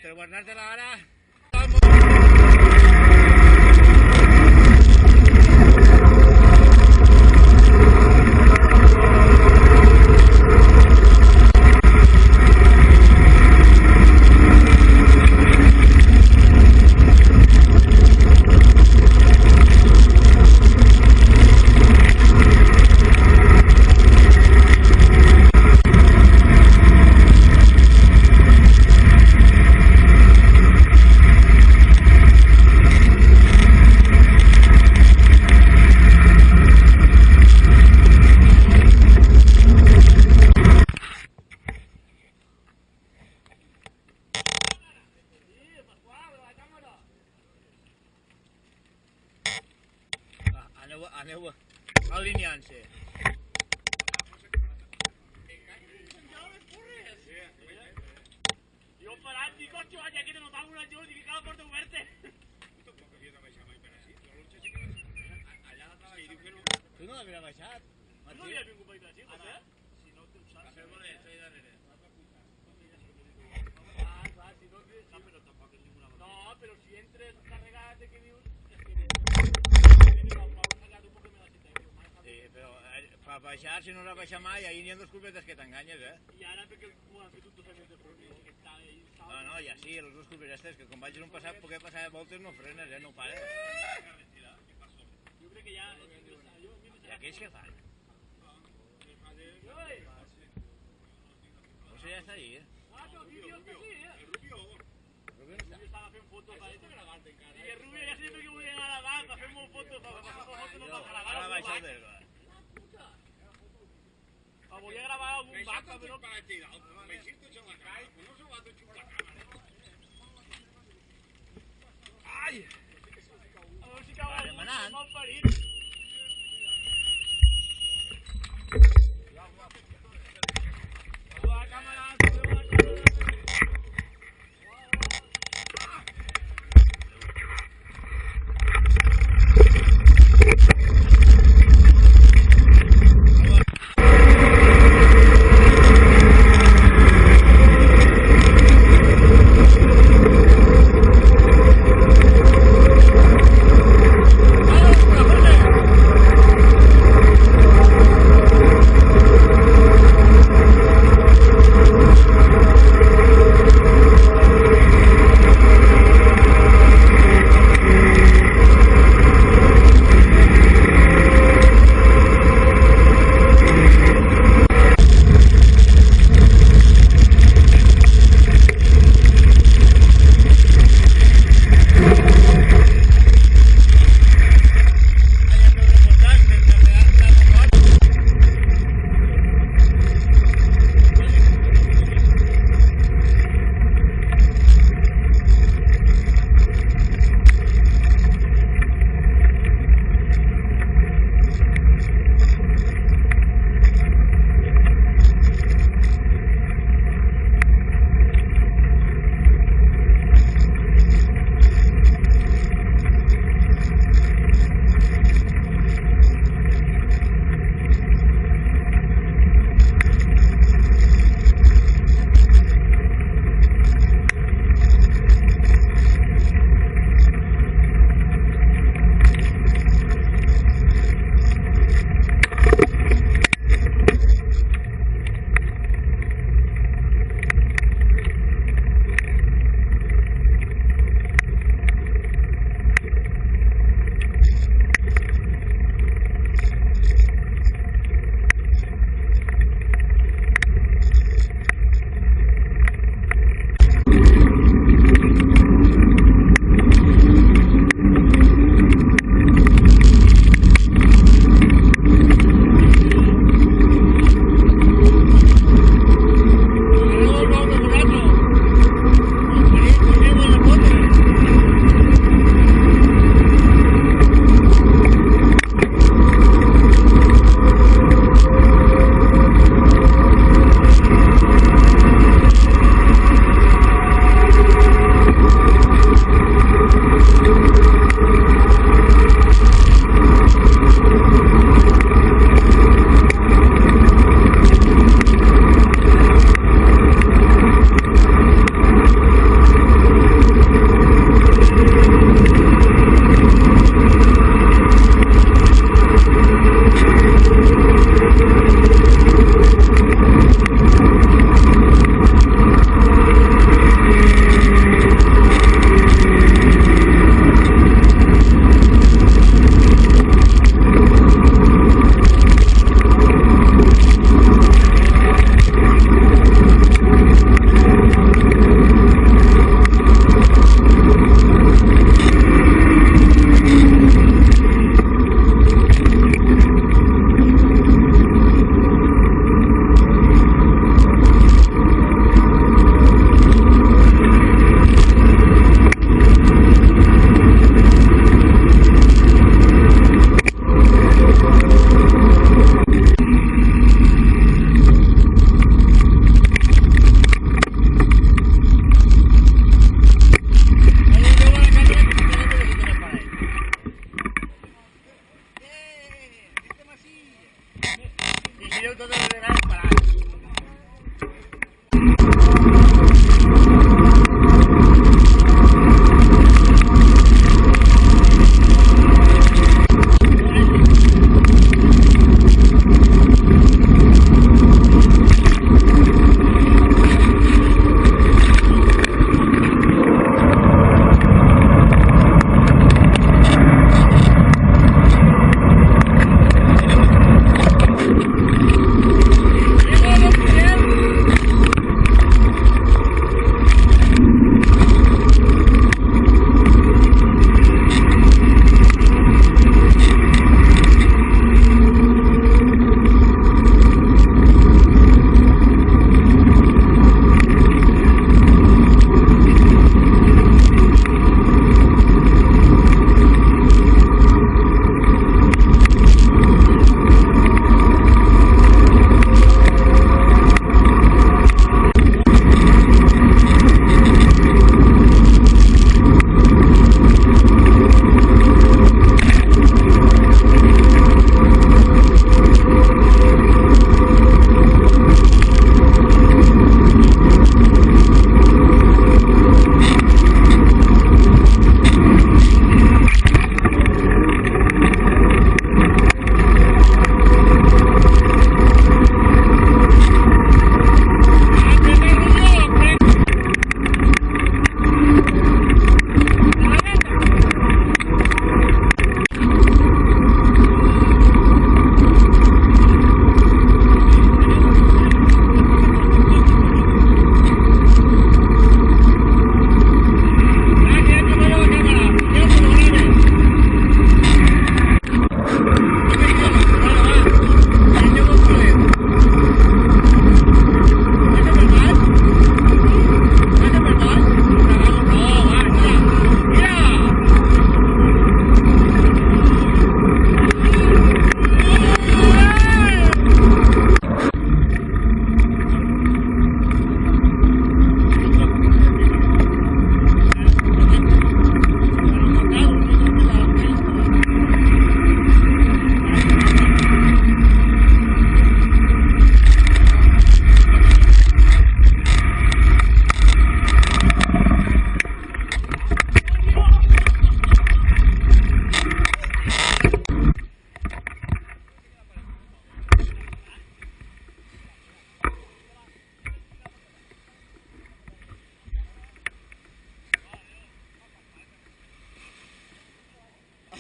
per guardar-te-la ara. Aneu alineant-se. Jo parat, dic, hòstia, vaig aquí, no t'hago una jo, dic que la porta oberta. Tu tampoc havies de baixar mai per així. Allà l'estava i diu que no. Tu no l'havies baixat? Tu no havies vingut per així, potser? Si no, tu ho saps. A fer voler, estoy darrere. Clar, si no... No, però tampoc és ninguna cosa. No, però si entres carregat de què dius... Per baixar, si no l'ha baixat mai, ahir n'hi ha dos culpetes que t'enganyes, I ara perquè m'ho han fet un tosament de front. No, ja sí, els dos culpetes, que com vaig en un passat, perquè passar voltes no frenes, no pares. Jo crec que ja... I aquells què fan? José ja està ahí, Ah, però el Rubio està sí, El Rubio no està. Estava fent fotos a ell. I el Rubio ja sé perquè volia anar a la banca, fent molt fotos, Ara baixar del bar. Volia gravar algun vaca, però... M'existes en la cara, no se va de xucar la càmera. Ai! A veure si cau algú, mal parit. La càmera,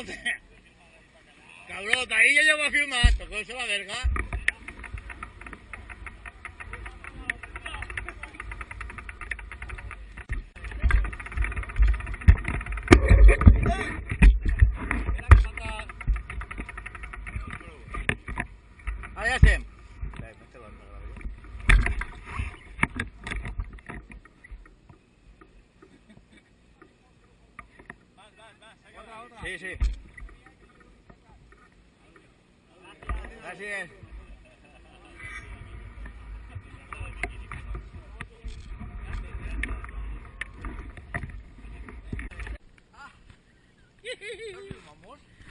Joder. Cabrón, ahí ya llevo a firmar. Tocó eso la verga. Ara ja estem. Sí, sí. Gràcies.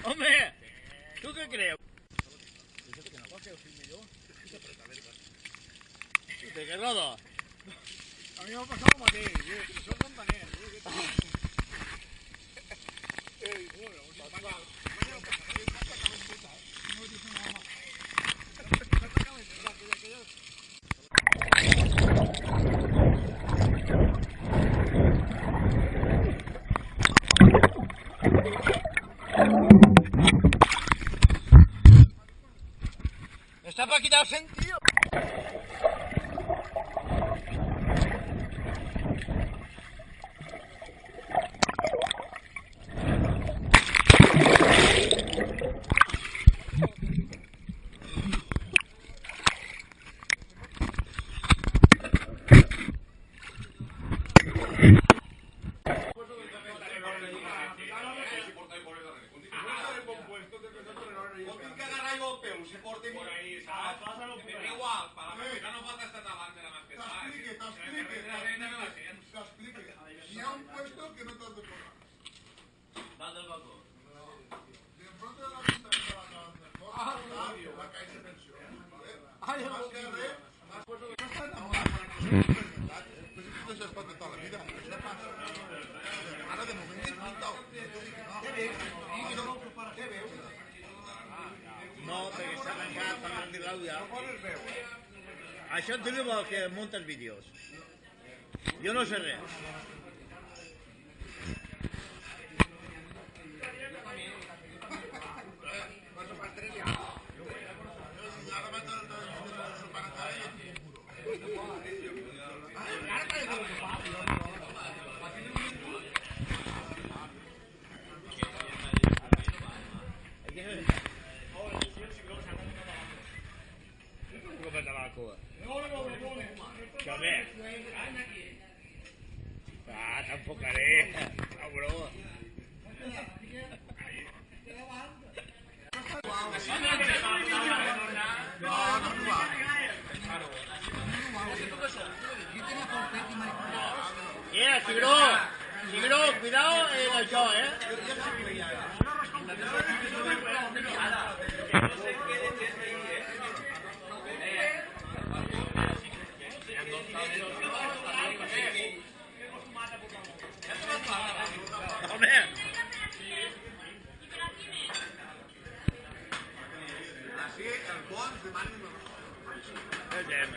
Home, tu què creus? ¿De qué lado? A mí me ha pasado como a ti, son montaneros. Está para quitar el sentido. No, perquè s'ha tancat per rendir l'àudio. Això et diu que muntes vídeos. Jo no sé res. Que bé. Ah, t'enfocaré, cabró. Cigró, cuidado en això, Home! Així, el fons demanen... Vegem.